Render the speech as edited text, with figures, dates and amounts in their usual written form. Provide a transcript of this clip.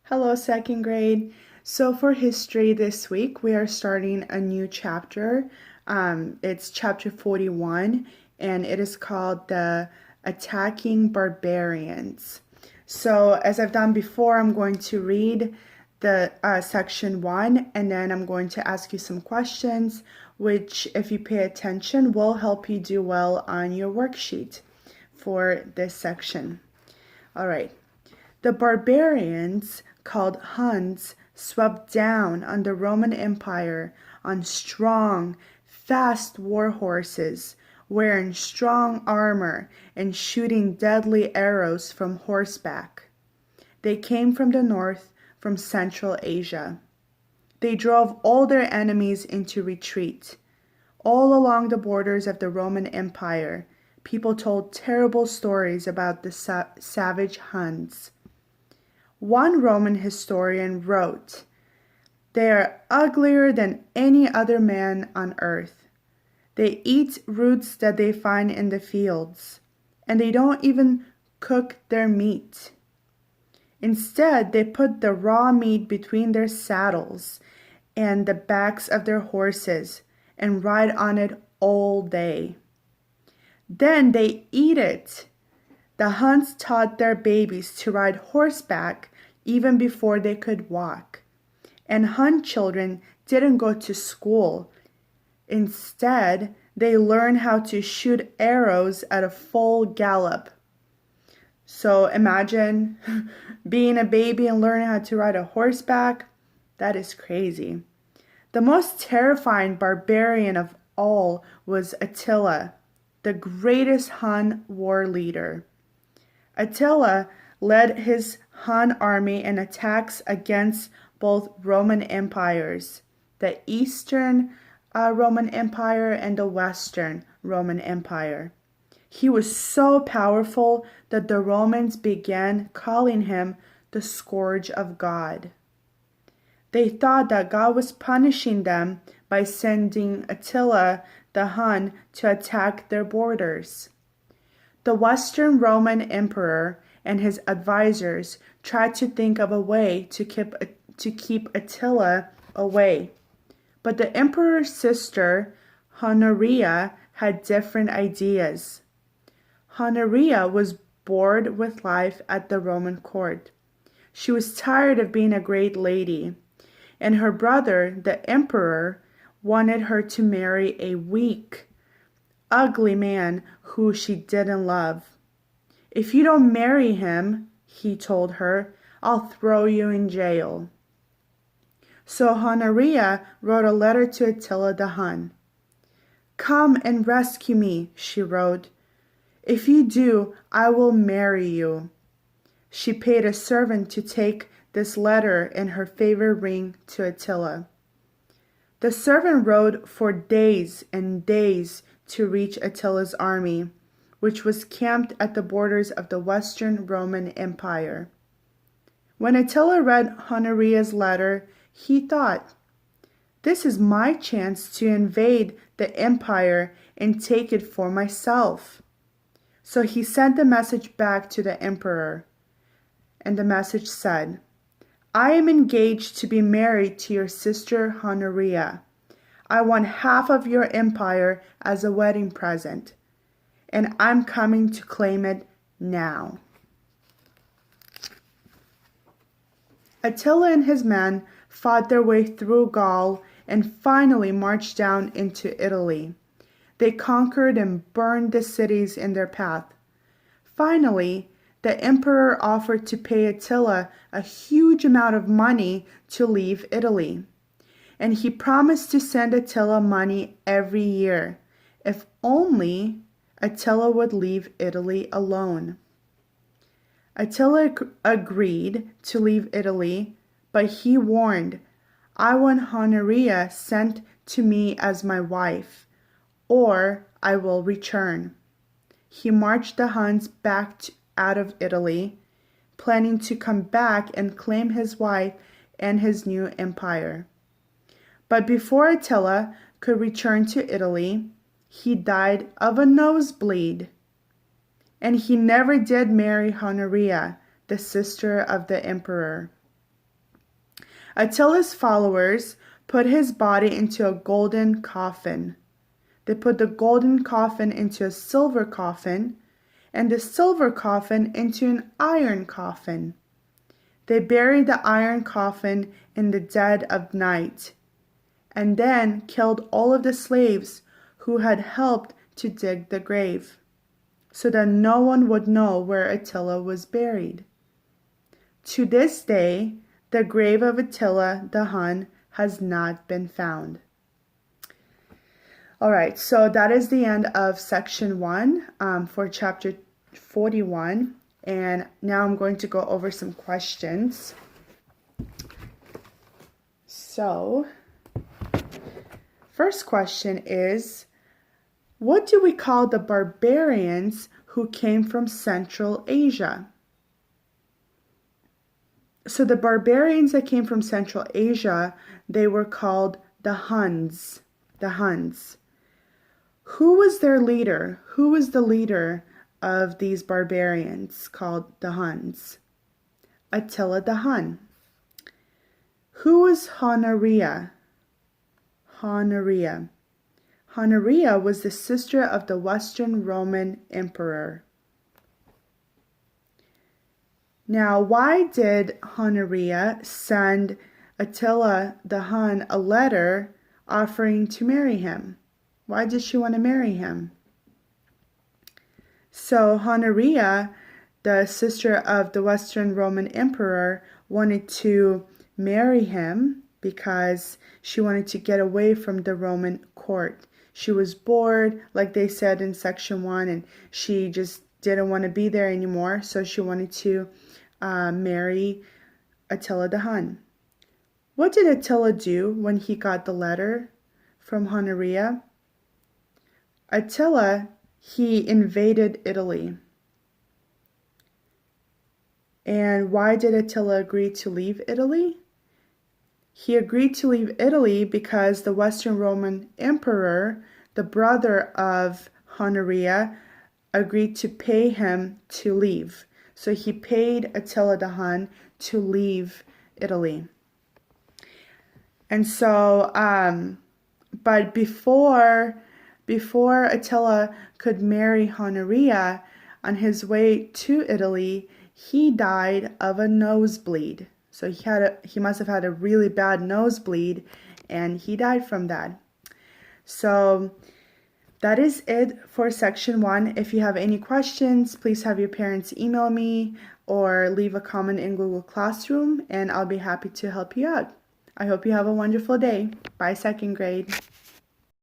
Hello, second grade. So for history this week, we are starting a new chapter. It's chapter 41, and it is called the Attacking Barbarians. So as I've done before, I'm going to read the section 1, and then I'm going to ask you some questions, which, if you pay attention, will help you do well on your worksheet for this section. All right. The barbarians, called Huns, swept down on the Roman Empire on strong, fast war horses, wearing strong armor and shooting deadly arrows from horseback. They came from the north, from Central Asia. They drove all their enemies into retreat. All along the borders of the Roman Empire, people told terrible stories about the savage Huns. One Roman historian wrote, "They are uglier than any other man on earth. They eat roots that they find in the fields, and they don't even cook their meat. Instead, they put the raw meat between their saddles and the backs of their horses and ride on it all day. Then they eat it. The Huns taught their babies to ride horseback even before they could walk. And Hun children didn't go to school. Instead, they learned how to shoot arrows at a full gallop." So imagine being a baby and learning how to ride a horseback. That is crazy. The most terrifying barbarian of all was Attila, the greatest Hun war leader. Attila led his Hun army in attacks against both Roman empires, the Eastern Roman Empire and the Western Roman Empire. He was so powerful that the Romans began calling him the Scourge of God. They thought that God was punishing them by sending Attila the Hun to attack their borders. The Western Roman Emperor and his advisors tried to think of a way to keep Attila away. But the emperor's sister, Honoria, had different ideas. Honoria was bored with life at the Roman court. She was tired of being a great lady, and her brother, the emperor, wanted her to marry a weak, ugly man who she didn't love. "If you don't marry him," he told her, "I'll throw you in jail." So Honoria wrote a letter to Attila the Hun. "Come and rescue me," she wrote. "If you do, I will marry you." She paid a servant to take this letter and her favorite ring to Attila. The servant rode for days and days to reach Attila's army, which was camped at the borders of the Western Roman Empire. When Attila read Honoria's letter, he thought, "This is my chance to invade the empire and take it for myself." So he sent the message back to the emperor, and the message said, "I am engaged to be married to your sister Honoria. I want half of your empire as a wedding present, and I'm coming to claim it now." Attila and his men fought their way through Gaul and finally marched down into Italy. They conquered and burned the cities in their path. Finally, the emperor offered to pay Attila a huge amount of money to leave Italy. And he promised to send Attila money every year, if only Attila would leave Italy alone. Attila agreed to leave Italy, but he warned, "I want Honoria sent to me as my wife, or I will return." He marched the Huns back out of Italy, planning to come back and claim his wife and his new empire. But before Attila could return to Italy, he died of a nosebleed. And he never did marry Honoria, the sister of the emperor. Attila's followers put his body into a golden coffin. They put the golden coffin into a silver coffin, and the silver coffin into an iron coffin. They buried the iron coffin in the dead of night, and then killed all of the slaves who had helped to dig the grave, so that no one would know where Attila was buried. To this day, the grave of Attila the Hun has not been found. All right, so that is the end of section 1 for chapter 41. And now I'm going to go over some questions. So, first question is, what do we call the barbarians who came from Central Asia? So the barbarians that came from Central Asia, they were called the Huns. The Huns. Who was their leader? Who was the leader of these barbarians called the Huns? Attila the Hun. Who was Honoria? Honoria. Honoria was the sister of the Western Roman Emperor. Now, why did Honoria send Attila the Hun a letter offering to marry him? Why did she want to marry him? So Honoria, the sister of the Western Roman Emperor, wanted to marry him because she wanted to get away from the Roman court. She was bored, like they said in section 1, and she just didn't want to be there anymore, so she wanted to marry Attila the Hun. What did Attila do when he got the letter from Honoria? Attila, he invaded Italy. And why did Attila agree to leave Italy? He agreed to leave Italy because the Western Roman Emperor, the brother of Honoria, agreed to pay him to leave. So he paid Attila the Hun to leave Italy. And so, but before Attila could marry Honoria, on his way to Italy, he died of a nosebleed. So he must have had a really bad nosebleed, and he died from that. So that is it for section 1. If you have any questions, please have your parents email me or leave a comment in Google Classroom, and I'll be happy to help you out. I hope you have a wonderful day. Bye, second grade.